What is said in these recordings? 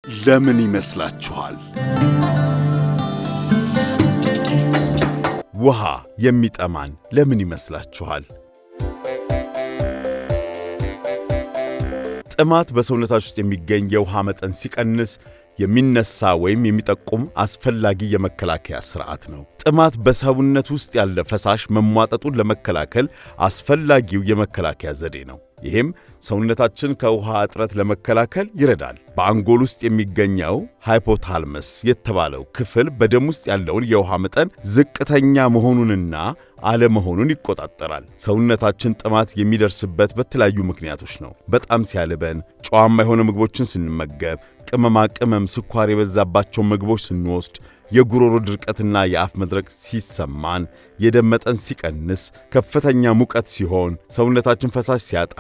ለምን ይመስላችኋል? ውሃ የሚጠማን ለምን ይመስላችኋል? ጥማት በሰውነታችን ውስጥ የሚገኝ የውሃ መጠን ሲቀንስ የሚነሳ ወይም የሚጠቁም አስፈላጊ የመከላከያ ስርዓት ነው። ጥማት በሰውነት ውስጥ ያለ ፈሳሽ መሟጠጡን ለመከላከል አስፈላጊው የመከላከያ ዘዴ ነው። ይህም ሰውነታችን ከውሃ እጥረት ለመከላከል ይረዳል። በአንጎል ውስጥ የሚገኘው ሃይፖታልመስ የተባለው ክፍል በደም ውስጥ ያለውን የውሃ መጠን ዝቅተኛ መሆኑንና አለመሆኑን ይቆጣጠራል። ሰውነታችን ጥማት የሚደርስበት በተለያዩ ምክንያቶች ነው። በጣም ሲያልበን፣ ጨዋማ የሆኑ ምግቦችን ስንመገብ፣ ቅመማ ቅመም፣ ስኳር የበዛባቸው ምግቦች ስንወስድ፣ የጉሮሮ ድርቀትና የአፍ መድረቅ ሲሰማን፣ የደም መጠን ሲቀንስ፣ ከፍተኛ ሙቀት ሲሆን፣ ሰውነታችን ፈሳሽ ሲያጣ፣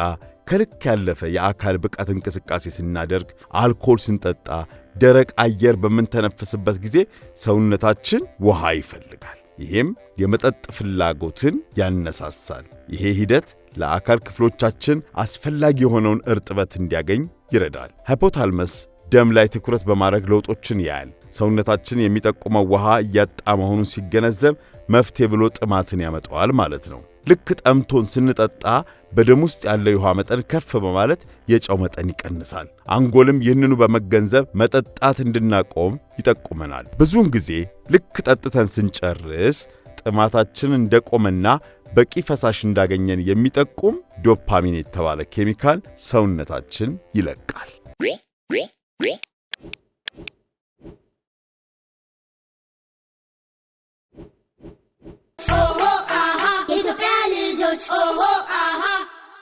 ከልክ ያለፈ የአካል ብቃት እንቅስቃሴ ስናደርግ፣ አልኮል ስንጠጣ፣ ደረቅ አየር በምንተነፍስበት ጊዜ ሰውነታችን ውሃ ይፈልጋል። ይህም የመጠጥ ፍላጎትን ያነሳሳል። ይሄ ሂደት ለአካል ክፍሎቻችን አስፈላጊ የሆነውን እርጥበት እንዲያገኝ ይረዳል። ሃይፖታልመስ ደም ላይ ትኩረት በማድረግ ለውጦችን ያያል። ሰውነታችን የሚጠቁመው ውሃ እያጣ መሆኑን ሲገነዘብ መፍትሄ ብሎ ጥማትን ያመጣዋል ማለት ነው። ልክ ጠምቶን ስንጠጣ በደም ውስጥ ያለው የውሃ መጠን ከፍ በማለት የጨው መጠን ይቀንሳል። አንጎልም ይህንኑ በመገንዘብ መጠጣት እንድናቆም ይጠቁመናል። ብዙውን ጊዜ ልክ ጠጥተን ስንጨርስ ጥማታችን እንደቆመና በቂ ፈሳሽ እንዳገኘን የሚጠቁም ዶፓሚን የተባለ ኬሚካል ሰውነታችን ይለቃል። ኢትዮጵያ ልጆች ኦሆ አሃ